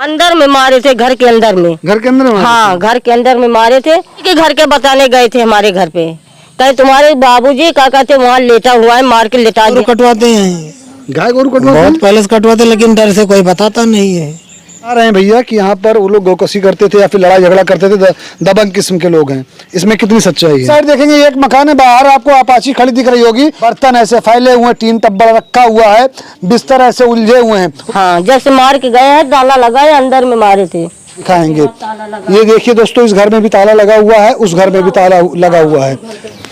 अंदर में मारे थे, घर के अंदर में। घर के अंदर में? हाँ, घर के अंदर में मारे थे कि घर के बताने गए थे हमारे घर पे, कहे तुम्हारे बाबूजी क्या कहते वहाँ लेटा हुआ है, मार के लेटा दिया। कटवाते हैं, गाय गोरू कटवाते हैं? बहुत पहले से कटवाते, लेकिन डर से कोई बताता नहीं है। आ रहे हैं भैया कि यहाँ पर वो लोग गोकसी करते थे या फिर लड़ाई झगड़ा करते थे, दबंग किस्म के लोग हैं। इसमें कितनी सच्चाई है? साइड देखेंगे एक मकान है, बाहर आपको अपाची खड़ी दिख रही होगी, बर्तन ऐसे फैले हुए, टीन टब्बा रखा हुआ है, बिस्तर ऐसे उलझे हुए हैं। हाँ, जैसे मार के गए हैं, ताला लगाए, अंदर में मारे थे। दिखाएंगे, ये देखिए दोस्तों, इस घर में भी ताला लगा हुआ है, उस घर में भी ताला लगा हुआ है।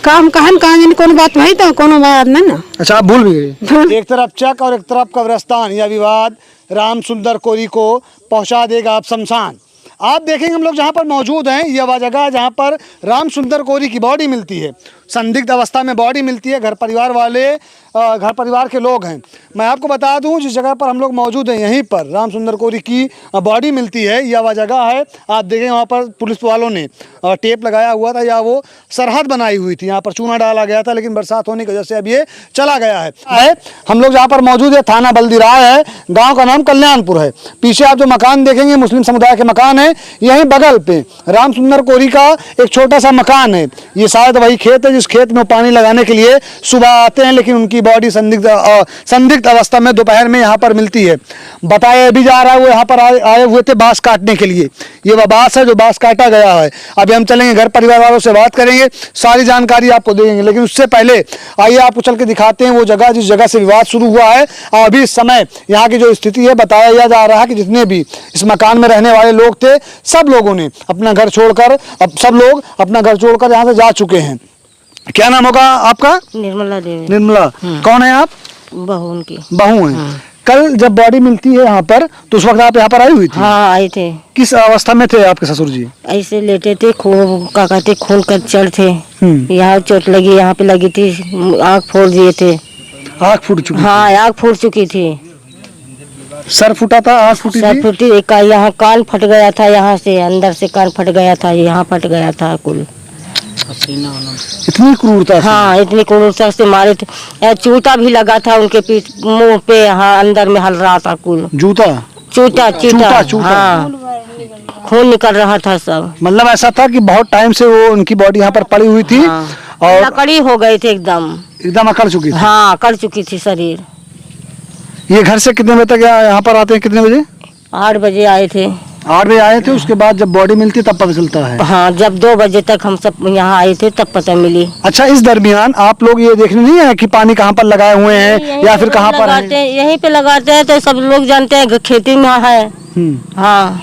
काम कहां कौन बात भाई तो कोनो बात नहीं ना। अच्छा, आप भूल भी गए। एक तरफ चक और एक तरफ कब्रिस्तान। यह विवाद राम सुंदर कोरी को पहुंचा देगा अब शमशान। आप देखेंगे हम लोग जहां पर मौजूद हैं, यह वह जगह जहां पर राम सुंदर कोरी की बॉडी मिलती है, संदिग्ध अवस्था में बॉडी मिलती है। घर परिवार के लोग हैं। मैं आपको बता दूं, जिस जगह पर हम लोग मौजूद हैं, यहीं पर राम सुंदर कोरी की बॉडी मिलती है। यह वह जगह है। आप देखें वहाँ पर पुलिस वालों ने टेप लगाया हुआ था, या वो सरहद बनाई हुई थी, यहाँ पर चूना डाला गया था, लेकिन बरसात होने की वजह से अब ये चला गया है। हम लोग जहाँ पर मौजूद है, थाना बल्दीराय है, गाँव का नाम कल्याणपुर है। पीछे आप जो मकान देखेंगे, मुस्लिम समुदाय के मकान है। यहीं बगल पे राम सुंदर कोरी का एक छोटा सा मकान है। ये शायद वही खेत है जिस खेत में पानी लगाने के लिए सुबह आते हैं, लेकिन उनकी बॉडी संदिग्ध अवस्था में दोपहर में यहाँ पर मिलती है। बताया भी जा रहा है वो यहाँ पर आए हुए थे बांस काटने के लिए। ये वह बांस है जो बांस काटा गया है। अभी हम चलेंगे, घर परिवार वालों से बात करेंगे, सारी जानकारी आपको देंगे, लेकिन उससे पहले आइए आपको चल के दिखाते हैं वो जगह जिस जगह से विवाद शुरू हुआ है। और अभी इस समय यहाँ की जो स्थिति है, बताया जा रहा है कि जितने भी इस मकान में रहने वाले लोग थे, सब लोगों ने अपना घर छोड़कर, अब सब लोग अपना घर छोड़कर यहाँ से जा चुके हैं। क्या नाम होगा आपका? निर्मला देवी। निर्मला, कौन है आप? बहू उनकी। बहू हैं। कल जब बॉडी मिलती है यहाँ पर, तो उस वक्त आप यहाँ पर आई हुई थी? हाँ, आए थे। किस अवस्था में थे आपके ससुर जी? ऐसे लेटे थे, क्या कहते खून का चढ़ थे। यहाँ चोट लगी, यहाँ पे लगी थी, आँख फोड़ दिए थे। आँख फूट चुकी? हाँ, आँख फूट चुकी थी। सर फूटा था, आँख फूटी थी? सर फूटी, एक यहाँ कान फट गया था, यहाँ से अंदर से कान फट गया था, यहाँ फट गया था कुल। इतनी क्रूरता? हाँ, इतनी क्रूरता से मारे थे। चूता भी लगा था उनके पीठ, मुंह पे, हाँ, अंदर में हल रहा था कुल। जूता? चूता। हाँ, खून निकल रहा था सब। मतलब ऐसा था कि बहुत टाइम से वो उनकी बॉडी यहाँ पर पड़ी हुई थी। हाँ, और लकड़ी हो गए थे एकदम अकड़ चुकी थी? हाँ, अकड़ चुकी थी शरीर। ये घर से कितने बजे तक यहाँ पर आते हैं? कितने बजे? 8 बजे आए थे। 8 बजे आए थे, उसके बाद जब बॉडी मिलती तब पता चलता है? हाँ, जब 2 बजे तक हम सब यहाँ आए थे तब पता मिली। अच्छा, इस दरमियान आप लोग ये देखने नहीं है कि पानी कहाँ पर लगाए हुए हैं या फिर कहाँ पर है? यहीं पे लगाते हैं, तो सब लोग जानते हैं खेती में है। हाँ,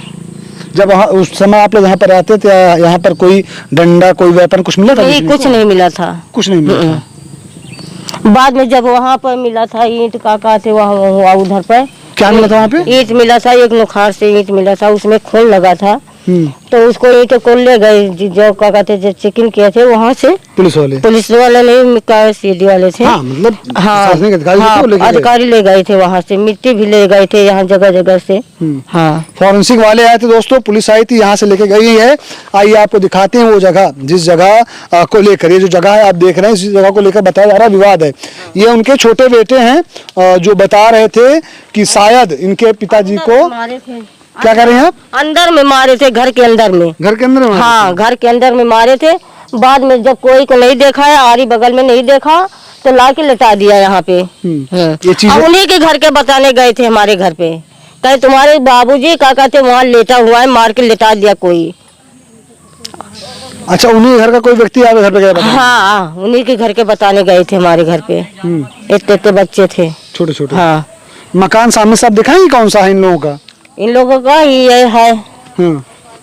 जब उस समय आप लोग यहाँ पर आते थे, यहाँ पर कोई डंडा, कोई वेपन कुछ मिला था? नहीं, कुछ नहीं मिला था। कुछ नहीं मिला था। बाद में जब वहाँ पर मिला था ईंट का थे, वहाँ उधर पर क्या मिला था? वहाँ पे ईंट मिला था, एक नुखार से ईंट मिला था, उसमें खून लगा था। तो उसको ईंट को ले गए, जो क्या कहते जो चेकिंग किए थे वहाँ से पुलिस वाले नहीं, सीडी वाले थे। हाँ, मतलब हाँ, अधिकारी ले गए थे वहाँ से, मिट्टी भी ले गए थे यहाँ जगह जगह से। हाँ, फॉरेंसिक वाले आए थे दोस्तों, पुलिस आई थी, यहाँ से लेके गई है। आइए आपको दिखाते हैं वो जगह जिस जगह को लेकर, ये जो जगह है आप देख रहे हैं, इस जगह को लेकर बताया जा रहा विवाद है। ये उनके छोटे बेटे हैं जो बता रहे थे कि शायद इनके पिताजी को क्या कर रहे हैं आप? अंदर में मारे थे, घर के अंदर में। घर के अंदर? हाँ, घर के अंदर में मारे थे। बाद में जब कोई को नहीं देखा है, आरी बगल में नहीं देखा, तो ला के लेटा दिया यहाँ पे। ये चीज़ उन्हीं के घर के बताने गए थे हमारे घर पे, कहे तुम्हारे बाबूजी क्या कहते वहाँ लेटा हुआ है, मार के लेटा दिया कोई। अच्छा, उन्हीं घर का कोई व्यक्ति आपके घर पे गया? हाँ, उन्हीं के घर के बताने गए थे हमारे घर पे। इतने बच्चे थे, छोटे छोटे। हाँ, मकान सामने सब दिखाएंगे कौन सा है इन लोगों का? इन लोगों का ये है।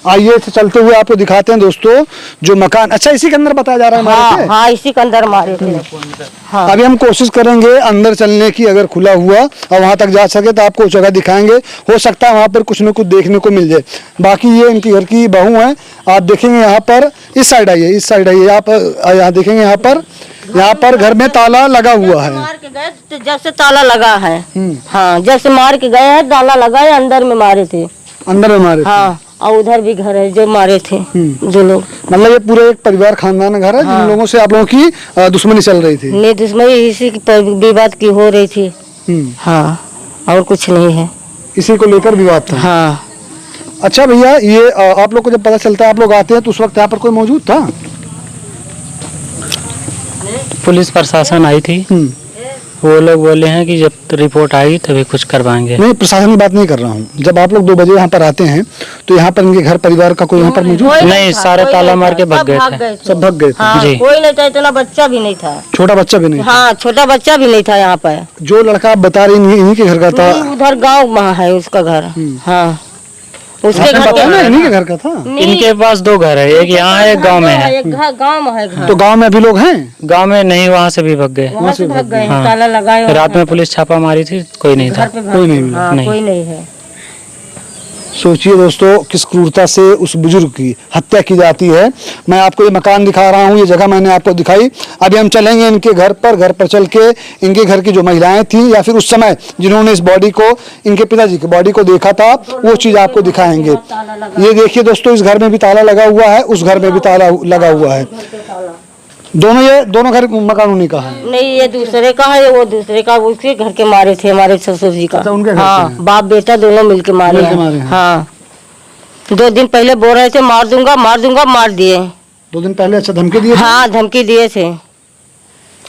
आइए चलते हुए आपको दिखाते हैं दोस्तों जो मकान। अच्छा, इसी के अंदर बताया जा रहा है? हाँ, हाँ, इसी के अंदर मारे थे। हाँ। अभी हम कोशिश करेंगे अंदर चलने की, अगर खुला हुआ और वहां तक जा सके तो आपको जगह दिखाएंगे। हो सकता है वहां पर कुछ न कुछ देखने को मिल जाए। बाकी ये इनकी घर की बहू है। आप देखेंगे यहाँ पर, इस साइड आइए, इस साइड आइए आप, यहाँ देखेंगे यहाँ पर घर में ताला लगा हुआ है। मार के गए तो जब से ताला लगा है। हाँ, जब से मार के गए हैं, ताला लगा है, अंदर में मारे थे। अंदर में मारे? हाँ, और उधर भी घर है जो मारे थे जो लोग। मतलब ये पूरे एक परिवार खानदान घर है। हाँ। जिन लोगों से आप लोगों की दुश्मनी चल रही थी? नहीं, दुश्मनी इसी की विवाद की हो रही थी। हाँ, और कुछ नहीं है। इसी को लेकर विवाद था? हाँ। अच्छा भैया, ये आप लोग को जब पता चलता है आप लोग आते हैं तो उस वक्त यहाँ पर कोई मौजूद था? पुलिस प्रशासन आई थी, वो लोग बोले हैं कि जब रिपोर्ट आएगी तभी कुछ करवाएंगे। नहीं, प्रशासन की बात नहीं कर रहा हूँ। जब आप लोग 2 बजे यहाँ पर आते हैं तो यहाँ पर इनके घर परिवार का कोई यहाँ पर मौजूद? नहीं, सारे ताला मार के भाग गए थे। सब भाग गए थे। हाँ, जी। कोई नहीं था, इतना बच्चा भी नहीं था, छोटा बच्चा भी नहीं? हाँ छोटा बच्चा भी नहीं था यहाँ पे। जो लड़का आप बता रही इन्हीं के घर का था? उधर गाँव में है उसका घर। हाँ, उसके आपने घर बताया ना इन्हीं के घर का था? इनके पास 2 घर है, एक यहाँ है, एक गाँव में है। एक गाँव में है घर। तो गांव में अभी लोग हैं? गाँव में नहीं, वहाँ से भी भाग गए। वहाँ से भाग गए, हाँ। ताला लगाए। रात में पुलिस छापा मारी थी, कोई नहीं था। कोई नहीं मिला। हाँ, नहीं। कोई नहीं है। सोचिए दोस्तों किस क्रूरता से उस बुजुर्ग की हत्या की जाती है। मैं आपको ये मकान दिखा रहा हूँ, ये जगह मैंने आपको दिखाई। अभी हम चलेंगे इनके घर पर चल के इनके घर की जो महिलाएं थी या फिर उस समय जिन्होंने इस बॉडी को, इनके पिताजी की बॉडी को देखा था, वो चीज़ आपको दिखाएंगे। ये देखिए दोस्तों, इस घर में भी ताला लगा हुआ है, उस घर में भी ताला लगा हुआ है। दोनों घर मकान उन्हीं का है? नहीं, ये दूसरे का है, वो दूसरे का। उसके घर के मारे थे हमारे ससुर जी का। अच्छा, उनके घर हाँ, के हैं। बाप बेटा दोनों मिलके मारे हैं। हाँ, 2 दिन पहले बोल रहे थे मार दूंगा मार दूंगा, मार दिए। 2 दिन पहले अच्छा धमकी दिए थे? हाँ, धमकी दिए थे।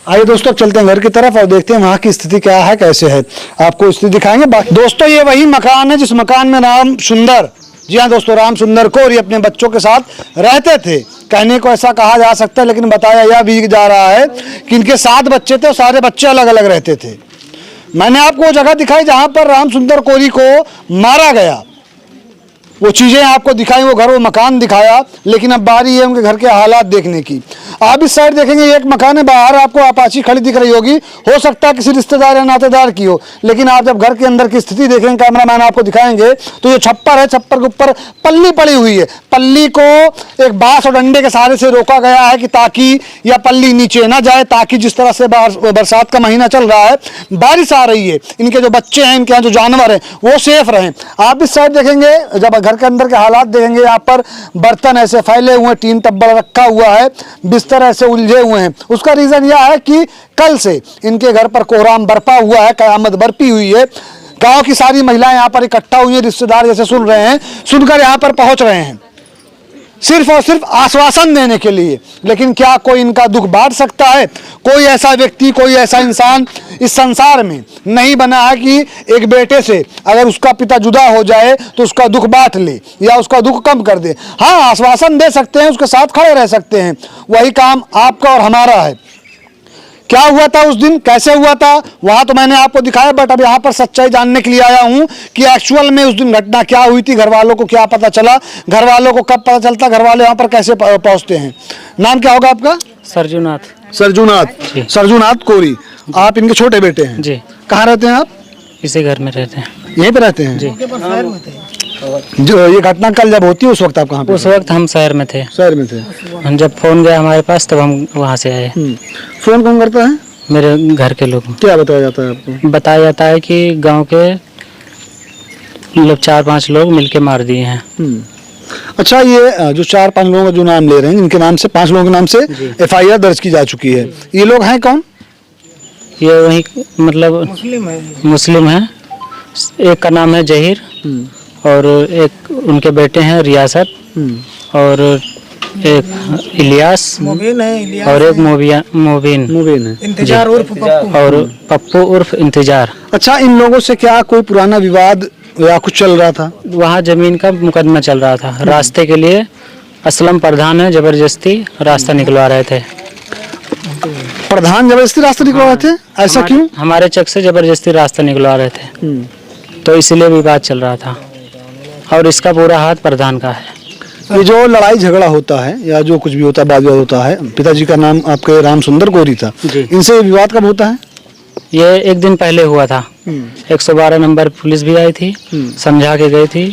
आइए दोस्तों, चलते हैं घर की तरफ और देखते हैं वहाँ की स्थिति क्या है, कैसे है, आपको स्थिति दिखाएंगे। दोस्तों ये वही मकान है जिस मकान में राम सुंदर, जी हाँ दोस्तों, राम सुंदर कोरी अपने बच्चों के साथ रहते थे। कहने को ऐसा कहा जा सकता है, लेकिन बताया यह भी जा रहा है कि इनके 7 बच्चे थे और सारे बच्चे अलग अलग रहते थे। मैंने आपको वो जगह दिखाई जहाँ पर राम सुंदर कोरी को मारा गया, वो चीज़ें आपको दिखाई, वो घर, वो मकान दिखाया। लेकिन अब बारी है उनके घर के हालात देखने की। आप इस साइड देखेंगे, एक मकान है, बाहर आपको अपाची खड़ी दिख रही होगी, हो सकता है किसी रिश्तेदार या नातेदार की हो। लेकिन आप जब घर के अंदर की स्थिति देखेंगे, कैमरामैन आपको दिखाएंगे, तो ये छप्पर है, छप्पर के ऊपर पल्ली पड़ी हुई है। पल्ली को एक बांस और डंडे के सहारे से रोका गया है कि ताकि यह पल्ली नीचे ना जाए, ताकि जिस तरह से बरसात का महीना चल रहा है, बारिश आ रही है, इनके जो बच्चे हैं, इनके यहाँ जो जानवर हैं, वो सेफ रहें। आप इस साइड देखेंगे, जब घर के अंदर के हालात देखेंगे, यहाँ पर बर्तन ऐसे फैले हुए हैं, टीन टब्बल रखा हुआ है, बिस्तर ऐसे उलझे हुए हैं। उसका रीजन यह है कि कल से इनके घर पर कोहराम बरपा हुआ है, कयामत बरपी हुई है। गांव की सारी महिलाएं यहाँ पर इकट्ठा हुई हैं, रिश्तेदार जैसे सुन रहे हैं, सुनकर यहाँ पर पहुंच रहे हैं, सिर्फ और सिर्फ आश्वासन देने के लिए। लेकिन क्या कोई इनका दुख बांट सकता है? कोई ऐसा व्यक्ति, कोई ऐसा इंसान इस संसार में नहीं बना है कि एक बेटे से अगर उसका पिता जुदा हो जाए तो उसका दुख बांट ले या उसका दुख कम कर दे। हाँ, आश्वासन दे सकते हैं, उसके साथ खड़े रह सकते हैं। वही काम आपका और हमारा है। क्या हुआ था उस दिन, कैसे हुआ था, वहाँ तो मैंने आपको दिखाया, बट अब यहाँ पर सच्चाई जानने के लिए आया हूँ कि एक्चुअल में उस दिन घटना क्या हुई थी, घर वालों को क्या पता चला, घर वालों को कब पता चलता, घर वाले वहाँ पर कैसे पहुँचते हैं। नाम क्या होगा आपका? सरजुनाथ। सरजुनाथ कोरी। आप इनके छोटे बेटे हैं? जी। कहाँ रहते हैं आप? इसी घर में रहते हैं। यहीं पे रहते हैं? जी। जो ये घटना कल जब होती है उस वक्त आप कहाँ पे? उस वक्त हम शहर में थे। शहर में थे। हम जब फोन गया हमारे पास तब हम वहाँ से आए। फोन कौन करता है? मेरे घर के लोग। क्या बताया जाता है आपको? बताया जाता है कि गांव के मतलब 4-5 लोग मिलके मार दिए हैं। अच्छा, ये जो 4-5 लोगों का जो नाम ले रहे हैं, इनके नाम से 5 लोगों के नाम से FIR दर्ज की जा चुकी है। ये लोग हैं कौन? ये वही मतलब मुस्लिम है। एक का नाम है जहीर और एक उनके बेटे हैं रियासत और एक इलियास और एक मोबिन है। इंतजार उर्फ पप्पू और पप्पू उर्फ इंतजार। अच्छा, इन लोगों से क्या कोई पुराना विवाद या कुछ चल रहा था? वहाँ जमीन का मुकदमा चल रहा था। रास्ते के लिए असलम प्रधान है जबरदस्ती रास्ता निकलवा रहे थे। प्रधान जबरदस्ती रास्ता निकलवा रहे थे? ऐसा क्यों? हमारे चक से जबरदस्ती रास्ता निकलवा रहे थे, तो इसीलिए विवाद चल रहा था और इसका पूरा हाथ प्रधान का है। ये जो लड़ाई झगड़ा होता है या जो कुछ भी होता है, वाद विवाद होता है, पिताजी का नाम आपके राम सुंदर कोरी था, इनसे विवाद कब होता है? ये एक दिन पहले हुआ था। 112 नंबर पुलिस भी आई थी, समझा के गई थी।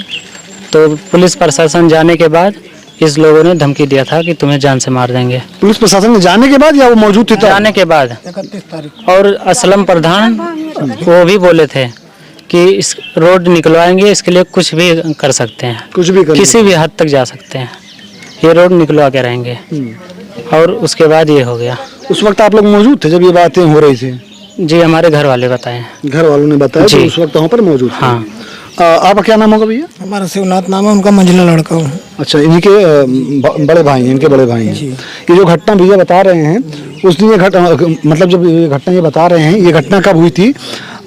तो पुलिस प्रशासन जाने के बाद इस लोगों ने धमकी दिया था कि तुम्हें जान से मार देंगे। पुलिस प्रशासन ने जाने के बाद या वो मौजूद थे? जाने के बाद। 31 तारीख। और असलम प्रधान वो भी बोले थे कि इस रोड निकलवाएंगे, इसके लिए कुछ भी कर सकते हैं, कुछ भी कर किसी भी हद तक जा सकते हैं, ये रोड निकलवा के रहेंगे। और उसके बाद ये हो गया। उस वक्त आप लोग मौजूद थे जब ये बातें हो रही थी? जी, हमारे घर वाले बताए। घर वालों ने बताया? तो उस वक्त वहाँ पर मौजूद थे। हाँ। आपका क्या नाम होगा भैया? हमारा शिवनाथ नाम है, उनका मंझला लड़का हूँ। अच्छा, इनके बड़े भाई हैं, इनके बड़े भाई हैं। ये जो घटना भैया बता रहे हैं, उस दिन ये मतलब जब ये घटना ये बता रहे हैं, ये घटना कब हुई थी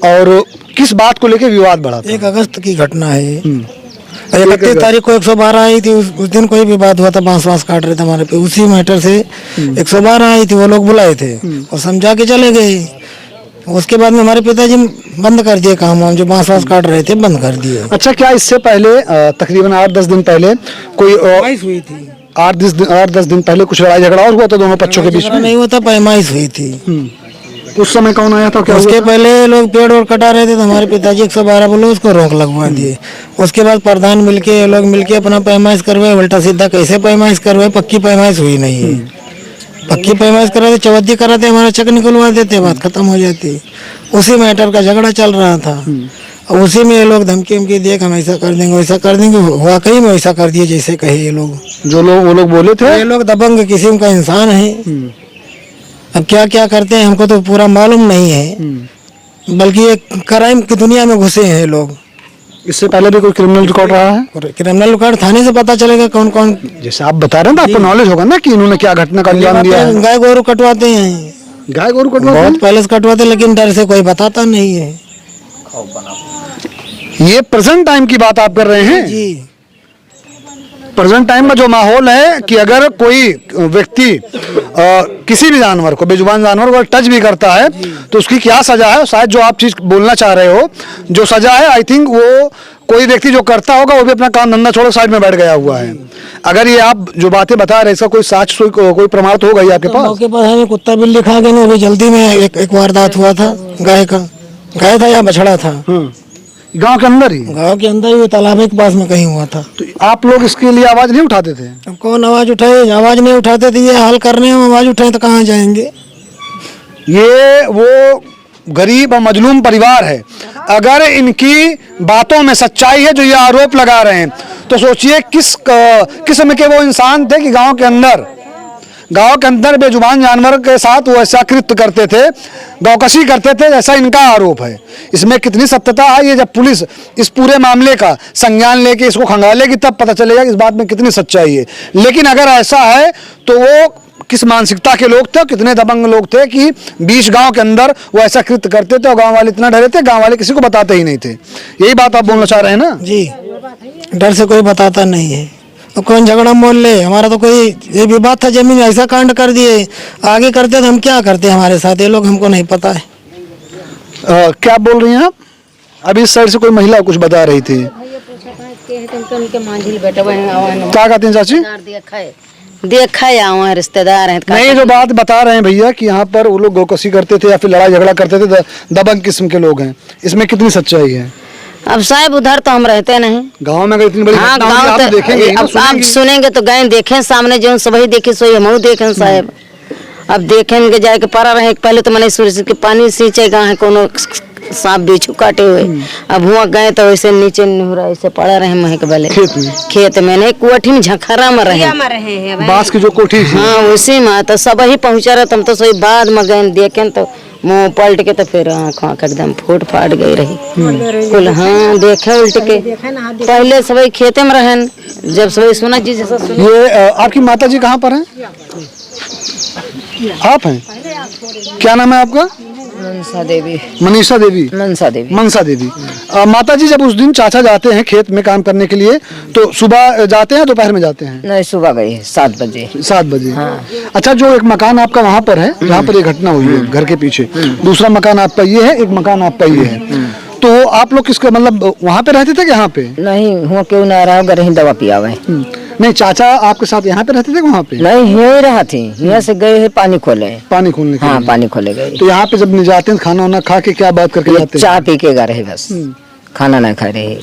और किस बात को लेकर विवाद बढ़ा था? 1 अगस्त की घटना है। 31 तारीख को 112 आई थी। उस दिन कोई विवाद हुआ था, बांस काट रहे थे हमारे पे, उसी मैटर से 112 आई थी। वो लोग बुलाए थे और समझा के चले गए। उसके बाद में हमारे पिताजी बंद कर दिए काम, जो बांस काट रहे थे बंद कर दिए। अच्छा, क्या इससे पहले तकरीबन 8-10 दिन पहले कोई हुई थी? 8-10 दिन पहले कुछ लड़ाई झगड़ा हुआ था दोनों पक्षों के बीच में? नहीं हुआ था, पैमाइश हुई थी। उस समय कौन आया था? क्या उसके पहले लोग पेड़ और कटा रहे थे तो हमारे पिताजी 112 बोले, उसको रोक लगवा दिए। उसके बाद प्रधान मिलके लोग मिलके अपना पैमाइश करवाए, उल्टा सीधा कैसे पैमाइश करवाए, पक्की पैमाइश हुई नहीं है। पक्की पैमाइश कराते, चवद्दी कराते, हमारा चेक निकलवा देते, बात खत्म हो जाती। उसी मैटर का झगड़ा चल रहा था और उसी में ये लोग धमकी उमकी दिए, हम ऐसा कर देंगे वैसा कर देंगे। वाकई में वैसा कर दिए जैसे कहे ये लोग। वो लोग बोले थे, ये लोग दबंग किस्म का इंसान है। अब क्या क्या करते हैं हमको तो पूरा मालूम नहीं है, बल्कि ये क्राइम की दुनिया में घुसे हैं ये लोग। इससे पहले भी कोई क्रिमिनल रिकॉर्ड रहा है? क्रिमिनल रिकॉर्ड थाने से पता चलेगा कौन कौन। जैसे आप बता रहे हैं, आपको नॉलेज होगा ना कि इन्होंने क्या घटना का अंजाम दिया है। गाय गोरू कटवाते हैं, गाय गोरू कटवाते हैं, बहुत पहले से कटवाते, लेकिन डर से कोई बताता नहीं है। ये प्रेजेंट टाइम की बात आप कर रहे हैं जी। प्रेजेंट टाइम में जो माहौल है कि अगर कोई व्यक्ति किसी भी जानवर को, बेजुबान जानवर को टच भी करता है तो उसकी क्या सजा है? शायद जो आप चीज बोलना चाह रहे हो, जो सजा है, आई थिंक वो कोई व्यक्ति जो करता होगा वो भी अपना काम धंधा छोड़ साइड में बैठ गया हुआ है। अगर ये आप जो बातें बता रहे हैं, इसका कोई साक्ष्य, कोई प्रमाण तो होगा ही आपके पास? आपके पास है, कुत्ता बिल्ली खा गए, अभी जल्दी में एक वारदात हुआ था गाय था या बछड़ा था, गांव के अंदर ही? गांव के अंदर ही, तालाब के पास में कहीं हुआ था। तो आप लोग इसके लिए आवाज नहीं उठाते थे? अब कौन आवाज उठाए? आवाज नहीं उठाते थे। ये हाल करने में आवाज उठाए तो कहाँ जाएंगे? ये वो गरीब और मजलूम परिवार है। अगर इनकी बातों में सच्चाई है जो ये आरोप लगा रहे हैं, तो सोचिए किस किस्म के वो इंसान थे कि गांव के अंदर बेजुबान जानवर के साथ वो ऐसा कृत्य करते थे, गौकशी करते थे, ऐसा इनका आरोप है। इसमें कितनी सत्यता है, ये जब पुलिस इस पूरे मामले का संज्ञान लेके इसको खंगालेगी तब पता चलेगा कि इस बात में कितनी सच्चाई है। लेकिन अगर ऐसा है तो वो किस मानसिकता के लोग थे, कितने दबंग लोग थे कि 20 गांव के अंदर वो ऐसा कृत्य करते थे और गांव वाले इतना डरे थे, गांव वाले किसी को बताते ही नहीं थे। यही बात आप बोलना चाह रहे हैं ना? जी, डर से कोई बताता नहीं है। तो कौन झगड़ा मोल ले, हमारा तो कोई ये विवाद था, जमीन ऐसा कांड कर दिए, आगे करते तो हम क्या करते हमारे साथ, ये लोग हमको नहीं पता है। क्या बोल रही हैं आप? अभी इस साइड से कोई महिला कुछ बता रही थी, क्या कहते हैं चाची? देखा या रिश्तेदार है। नहीं, जो बात बता रहे हैं भैया कि यहाँ पर वो लोग गौकशी करते थे या फिर लड़ाई झगड़ा करते थे, दबंग किस्म के लोग हैं, इसमें कितनी सच्चाई है? अब साहब उधर तो हम रहते नहीं, गांव में अगर इतनी बड़ी हाँ, घटना होगी, आप तो देखेंगे, अब आप सुनेंगे तो गए देखें सामने, जो सभी देखे सोई हम देखें साहब। अब देखेंगे जाके पड़ा रहे, पहले तो मैंने सूर्य के पानी सींचेगा है, कोनो सांप बिच्छू काटे हुए, अब हुआ गए तो वैसे नीचे निहुरा ऐसे पड़ा रहे महक वाले खेत में नहीं, कुआठी में झखरा में रहे, बांस की जो कोठी थी, हाँ उसी में तो सब ही पहुंचा रहे। तुम तो सोई बाद में गए देखें तो मुँह पलट के तो फिर आँख एकदम फूट फाट गई रही कुल। हाँ देखे उल्ट के, पहले सभी खेते में रहन, जब सभी सुना जी जैसा सुना। ये आपकी माता जी कहाँ पर हैं? आप हैं? क्या नाम है आपका? मनसा देवी। मनीषा देवी? मनसा देवी। मनसा देवी। माता जी, जब उस दिन चाचा जाते हैं खेत में काम करने के लिए, तो सुबह जाते हैं दोपहर में जाते हैं? नहीं, सुबह गई 7 बजे। 7 बजे। हाँ। अच्छा, जो एक मकान आपका वहाँ पर है जहाँ पर ये घटना हुई है, घर के पीछे, दूसरा मकान आपका ये है, एक मकान आपका ये है, तो आप लोग किसका मतलब वहाँ पे रहते थे कि यहाँ पे? नहीं, हुआ क्यों ना रहा, घर ही दवा पिया हुआ। नहीं, चाचा आपके साथ यहाँ पे रहते थे वहाँ पे? नहीं, यही रहा थी, यहाँ से गए हैं पानी खोले। पानी खोलने के? हाँ, पानी खोले गए। तो यहाँ पे जब जाते हैं खाना वाना खा के क्या बात करके जाते हैं? चाय पी के गए बस, खाना नहीं खा रहे।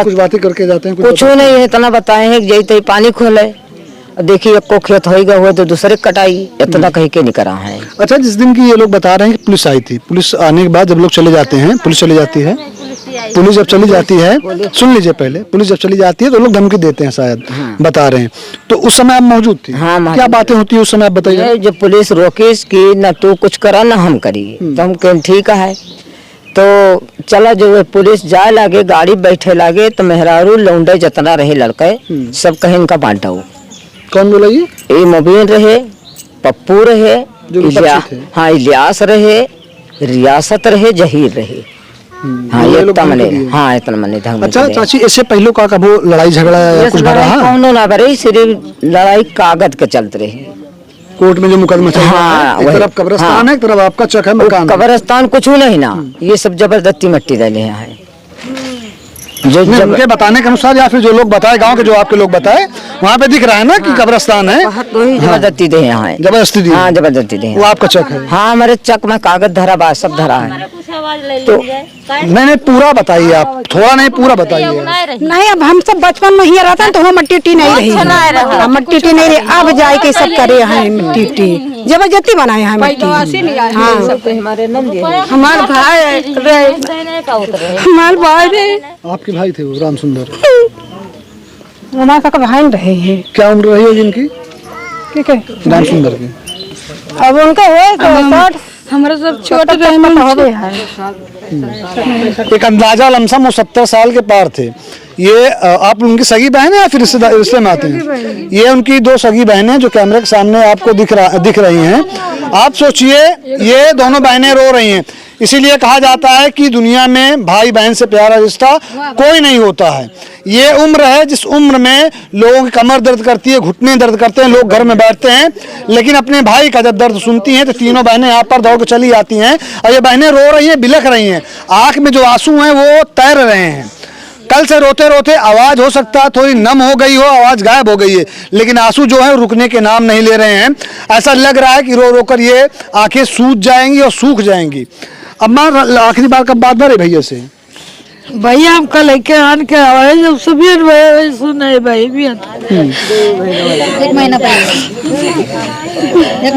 कुछ बातें करके जाते हैं? कुछ नहीं है, इतना बताए हैं जैसे पानी खोले, देखिए एक को खेत होगा हुआ तो दूसरे कटाई, इतना कहीं के नहीं करा है। अच्छा, जिस दिन की ये लोग बता रहे हैं कि पुलिस आई थी, पुलिस आने के बाद जब लोग चले जाते हैं, पुलिस चली जाती है, पुलिस जब चली जाती है, सुन लीजिए पहले, पुलिस जब चली जाती है तो लोग धमकी देते हैं शायद, बता रहे हैं, तो उस समय आप मौजूद थी? हाँ, क्या बातें होती है उस समय आप बताइए? जब पुलिस रोकी कि न तू कुछ करा न हम करी, तो हम कहें ठीक है, तो चला जो है पुलिस जाए लागे गाड़ी बैठे लागे तो मेहरारू लौंडे जितना रहे लड़के सब कहे इनका बांटा हो। कौन बोला ये मोबिन रहे, पप्पू रहे, हाँ इलियास रहे, रियासत रहे, जहीर रहे। हाँ ये इतना मने, हाँ इतना मने ढंग। अच्छा चाची, इससे पहले का कबो लड़ाई झगड़ा या कुछ भरा? कौनो ना भरे, सिर्फ लड़ाई कागज के चलते रहे। कोर्ट में जो मुकदमा चल रहा है, एक तरफ कब्रिस्तान है, एक तरफ आपका चक है, मकान। कब्रिस्तान कुछ नहीं ना, ये सब जबरदस्ती मिट्टी डाले हैं। जो उनके बताने के अनुसार या फिर जो लोग बताए, गांव के जो आपके लोग बताए, वहाँ पे दिख रहा है ना कि कब्रिस्तान है। जबरदस्ती दे यहाँ, जबरदस्ती दी। हाँ जबरदस्ती दे। वो आपका चक है? हाँ हमारे चक में कागज धरा बा, सब धरा है। तो नहीं पूरा बताइए आप, थोड़ा नहीं पूरा बताइए। नहीं अब हम सब बचपन में ही रहता तो वहाँ मट्टी उट्टी नहीं रही, मट्टी उट्टी नहीं रही। अब जाए के सब करे हैं मट्टी उट्टी, जबरदस्ती बनाए हैं मट्टी। हमारे भाई, हमारे भाई, आपके भाई थे वो राम सुंदर? हमारे का भाई रहे हैं। क्या उम्र रही होगी इनकी? ठीक है राम सुंदर की अब उनका है हमारे सब छोटे हो गए हैं। एक अंदाजा लमसम वो 70 साल के पार थे। ये आप उनकी सगी बहन है या फिर रिश्ते में आते हैं? ये उनकी दो सगी बहनें जो कैमरे के सामने आपको दिख रही हैं। आप सोचिए ये दोनों बहनें रो रही हैं। इसीलिए कहा जाता है कि दुनिया में भाई बहन से प्यारा रिश्ता कोई नहीं होता है। ये उम्र है जिस उम्र में लोगों की कमर दर्द करती है, घुटने दर्द करते हैं, लोग घर में बैठते हैं, लेकिन अपने भाई का जब दर्द सुनती हैं तो तीनों बहनें यहाँ पर दौड़ के चली आती हैं। और ये बहनें रो रही हैं, बिलख रही हैं, आँख में जो आंसू हैं वो तैर रहे हैं। कल से रोते रोते आवाज़ हो सकता है थोड़ी नम हो गई हो, आवाज़ गायब हो गई है, लेकिन आंसू जो है रुकने के नाम नहीं ले रहे हैं। ऐसा लग रहा है कि रो रो कर ये आँखें सूज जाएंगी और सूख जाएंगी। अम्मा आखिरी बार कब बात भरे भैया से? भैया हम कल लेके आन के आवाज जब सुबह सुने भाई भी एक महीना पहले एक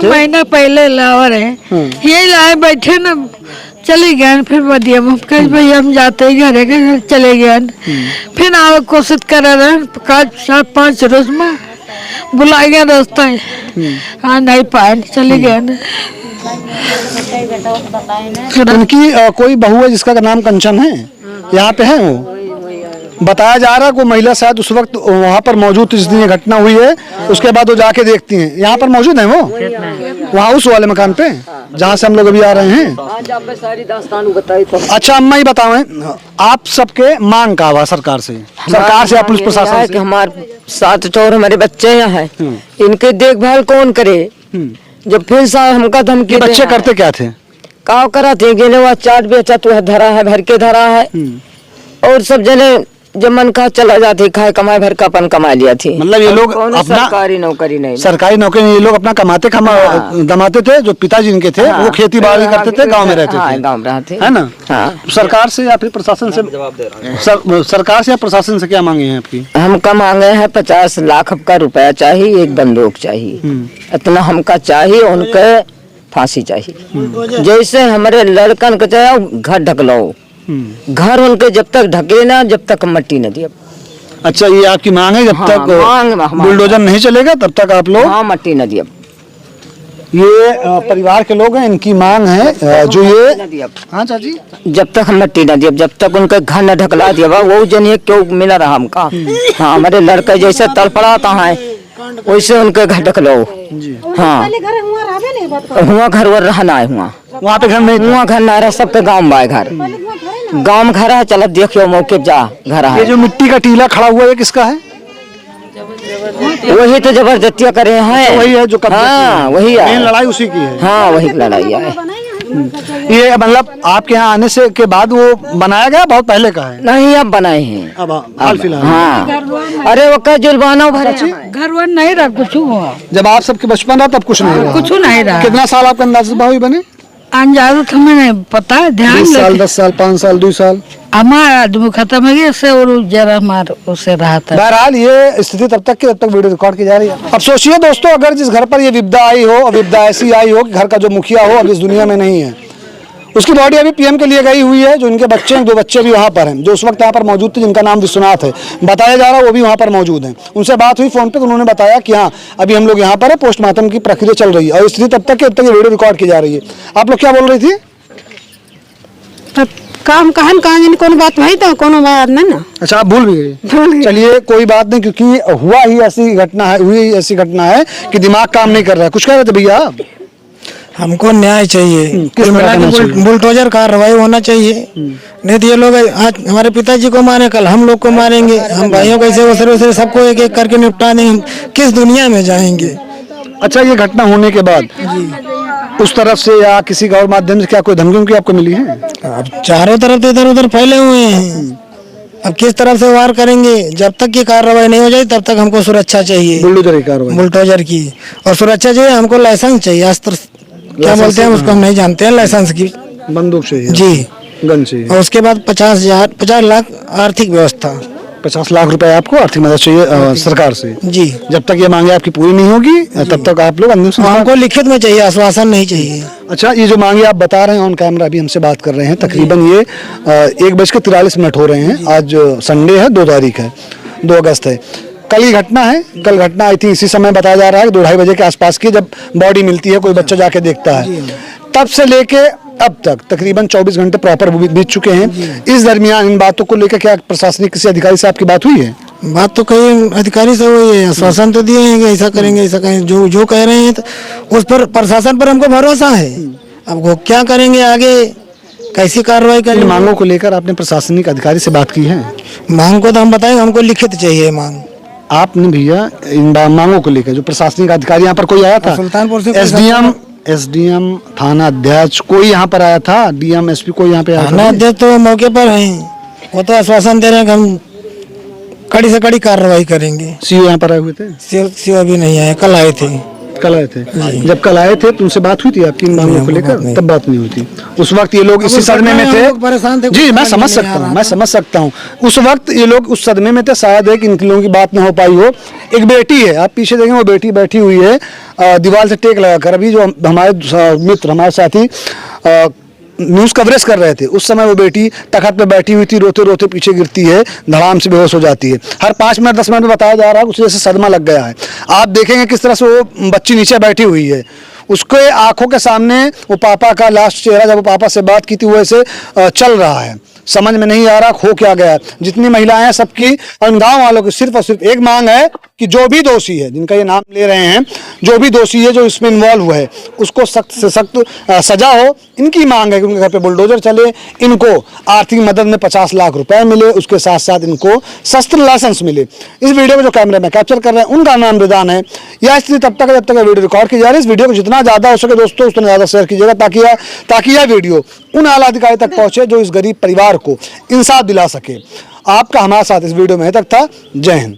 महीना पहले लावर है, ये लाए बैठे ना चले गए। फिर बदिया भैया हम जाते ही घर चले गए। फिर आवे कोशिश कर रहे 4-5 रोज में बुला गया रास्ता, हाँ नहीं पाए, चले गए। उनकी कोई बहू है जिसका नाम कंचन है, यहाँ पे है वो बताया जा रहा है। कोई महिला शायद उस वक्त वहाँ पर मौजूद थी जिस दिन ये घटना हुई है, उसके बाद वो जाके देखती हैं। यहाँ पर मौजूद है वो, वहाँ उस वाले मकान पे जहाँ से हम लोग अभी आ रहे हैं। अच्छा अम्मा ही बताएं, आप सबके मांग का हुआ सरकार से या पुलिस प्रशासन से? हमारे 7 चोर हमारे बच्चे यहाँ हैं, इनके देखभाल कौन करे? जब फिर साहब हमका धमकी, बच्चे करते क्या थे? काव करा थे गेले हुआ चाट बेचा तो धरा है, भर के धरा है, और सब जने जब मन का चला जाते खाए कमाए भर का अपन कमा लिया थी। मतलब ये लोग अपना सरकारी नौकरी नहीं, सरकारी नौकरी नहीं, ये लोग अपना कमाते दमाते थे। जो पिताजी इनके थे वो खेती बाड़ी करते थे, गांव में रहते थे, गांव में रहते, है ना? सरकार से या फिर प्रशासन से, सरकार से या प्रशासन से क्या मांगे हैं आपकी? हमका मांगे हैं 50 लाख का रुपया चाहिए, एक बंदूक चाहिए, इतना हमका चाहिए। उनके फांसी चाहिए, जैसे हमारे लड़कन को चाहे घर ढकलो, घर उनके जब तक ढके ना जब तक मट्टी न दिए। अच्छा ये आपकी मांग है, जब तक बुलडोजर नहीं चलेगा तब तक आप लोग मट्टी न दिए। ये परिवार के लोग हैं, इनकी मांग है जो ये, हाँ चाची, जब तक हम मट्टी न दिए, जब तक उनके घर न ढकला दिया वो जन क्यों मिला रहा हमका। हाँ हमारे लड़के जैसे तड़पड़ाता है वैसे उनके घर ढकलो। हाँ हुआ घर वर रहना है, हुआ वहाँ पे घर नहीं, हुआ घर ना रहा, सबके गाँव में घर, गाँव में घर है। चलो देखियो मौके जा घर है। ये जो मिट्टी का टीला खड़ा हुआ है किसका है? वही तो जबरदस्तियाँ करे हैं, वही है जो हाँ वही है, लड़ाई उसी की है। हाँ वही लड़ाई है। ये मतलब आपके यहाँ आने से के बाद वो बनाया गया, बहुत पहले का है? नहीं अब बनाए हैं, अब हाल फिलहाल। हाँ अरे वो का जुर्माना भरे घर वर नहीं रहा, कुछ हुआ। जब आप सबके बचपन रहा तब कुछ नहीं रहा? कुछ नहीं रहा। कितना साल आपका अंदाजा भाई बने? अंदाजा तो हमें नहीं पता है, ध्यान 20 साल, 10 साल, 5 साल, 2 साल। हमारा आदमी खत्म हो गया से, और जरा हमारे उसे रहा था। बहरहाल ये स्थिति तब तक वीडियो रिकॉर्ड की जा रही है। अब सोचिए दोस्तों, अगर जिस घर पर ये विपदा आई हो, विपदा ऐसी आई हो कि घर का जो मुखिया हो अब इस दुनिया में नहीं है, उसकी बॉडी अभी पीएम के लिए गई हुई है। जो इनके बच्चे हैं, 2 बच्चे भी वहाँ पर हैं, जो उस वक्त यहाँ पर मौजूद थे, जिनका नाम विश्वनाथ है, बताया जा रहा है वो भी वहाँ पर मौजूद हैं। उनसे बात हुई फोन पे, उन्होंने बताया कि हाँ अभी हम लोग यहाँ पर है, पोस्टमार्टम की प्रक्रिया चल रही है, और स्थिति तब तक ये वीडियो रिकॉर्ड की जा रही है। आप लोग क्या बोल रही थी? तब काम कहन कहाँ जाने कौन बात भाई तो कोनो बात नहीं ना। अच्छा, आप भूल भी गए। चलिए कोई बात नहीं, क्योंकि हुआ ही ऐसी घटना है, हुई ऐसी घटना है कि दिमाग काम नहीं कर रहा है। कुछ कह रहे थे भैया आप? हमको न्याय चाहिए, किस तरह का न्याय चाहिए? बुलडोजर कार्रवाई होना चाहिए। नहीं तो ये लोग आज हमारे पिताजी को मारे, कल हम लोग को मारेंगे, हम भाइयों कैसे वैसे सबको एक एक करके निपटा देंगे। हम किस दुनिया में जाएंगे? अच्छा, ये घटना होने के बाद उस तरफ से या किसी और माध्यम से क्या कोई धमकी उनकी आपको मिली है? अब चारों तरफ इधर उधर फैले हुए हैं, अब किस तरफ से वार करेंगे? जब तक की कार्रवाई नहीं हो जाए तब तक हमको सुरक्षा चाहिए, बुलडोजर की कार्रवाई, बुलडोजर की। और सुरक्षा चाहिए, हमको लाइसेंस चाहिए, अस्त्र क्या बोलते हैं उसको हम नहीं जानते हैं, लाइसेंस की, बंदूक चाहिए जी, गन चाहिए, और उसके बाद 50 लाख आर्थिक व्यवस्था, 50 लाख रुपए आपको आर्थिक मदद चाहिए सरकार से जी। जब तक ये मांगे आपकी पूरी नहीं होगी तब तक आप लोग अंतिम संस्कार। हमको लिखित में चाहिए, आश्वासन नहीं चाहिए। अच्छा, ये जो मांगे आप बता रहे हैं ऑन कैमरा अभी हमसे बात कर रहे हैं, तकरीबन ये 1:43 हो रहे हैं। आज संडे है, 2 तारीख है, 2 अगस्त है। कल ही घटना है, कल घटना आई थी इसी समय बताया जा रहा है 2-2:30 बजे के आसपास की, जब बॉडी मिलती है, कोई बच्चा जाके देखता है। तब से लेके अब तक तकरीबन 24 घंटे प्रॉपर बीत चुके हैं। इस दरमियान इन बातों को लेकर क्या प्रशासनिक किसी अधिकारी से आपकी बात हुई है? बात तो कई अधिकारी से हुई है, आश्वासन तो दिए हैं कि ऐसा करेंगे, ऐसा करेंगे, जो कह रहे हैं तो उस पर प्रशासन पर हमको भरोसा है। अब वो क्या करेंगे आगे, कैसी कार्रवाई करेंगे? इन मांगों को लेकर आपने प्रशासनिक अधिकारी से बात की है? मांग को तो हम बताएंगे, हमको लिखित चाहिए मांग। आपने भैया इन मांगों को लेकर जो प्रशासनिक अधिकारी यहाँ पर कोई आया था? सुल्तानपुर से एसडीएम थाना अध्यक्ष कोई यहाँ पर आया था? डीएम एसपी कोई यहाँ पे आया थाना था? अध्यक्ष तो मौके पर हैं, वो तो आश्वासन दे रहे हैं कि हम कड़ी से कड़ी कार्रवाई करेंगे। सीओ यहाँ पर आए हुए थे? सीओ अभी नहीं आए, कल आए थे। कल आए थे? जब कल आए थे तो उनसे बात हुई थी आपकी इन मांगों को लेकर? तब बात नहीं हुई थी। उस वक्त ये लोग इसी सदमे में थे, परेशान थे। जी मैं समझ सकता हूँ, मैं समझ सकता हूँ। उस वक्त ये लोग उस सदमे में थे, शायद है कि इन लोगों की बात ना हो पाई हो। एक बेटी है, आप पीछे देखें, वो बेटी बैठी हुई है दीवार से टेक लगाकर। अभी जो हमारे मित्र, हमारे साथी न्यूज़ कवरेज कर रहे थे, उस समय वो बेटी तखत पे बैठी हुई थी, रोते रोते पीछे गिरती है, धड़ाम से बेहोश हो जाती है। हर 5 मिनट 10 मिनट में बताया जा रहा है उसे जैसे सदमा लग गया है। आप देखेंगे किस तरह से वो बच्ची नीचे बैठी हुई है, उसके आंखों के सामने वो पापा का लास्ट चेहरा, जब वो पापा से बात की थी, वो ऐसे चल रहा है। समझ में नहीं आ रहा हो क्या गया। जितनी महिलाएं हैं सबकी और गांव वालों की सिर्फ और सिर्फ एक मांग है कि जो भी दोषी है, जिनका ये नाम ले रहे हैं, जो भी दोषी है जो इसमें इन्वॉल्व हुआ है, उसको सख्त से सख्त सजा हो। इनकी मांग है कि उनके घर पे बुलडोजर चले, इनको आर्थिक मदद में 50 लाख रुपए मिले, उसके साथ साथ इनको शस्त्र लाइसेंस मिले। इस वीडियो में जो कैमरा में कैप्चर कर रहे हैं उनका नाम रिदान है। यह स्थिति तब तक जब तक वीडियो रिकॉर्ड की जा रही है। इस वीडियो को जितना ज़्यादा हो सके दोस्तों उतना ज़्यादा शेयर कीजिएगा, ताकि यह वीडियो उन आला अधिकारी तक पहुंचे जो इस गरीब परिवार को इंसाफ दिला सके। आपका हमारे साथ इस वीडियो में तक था। जय हिंद।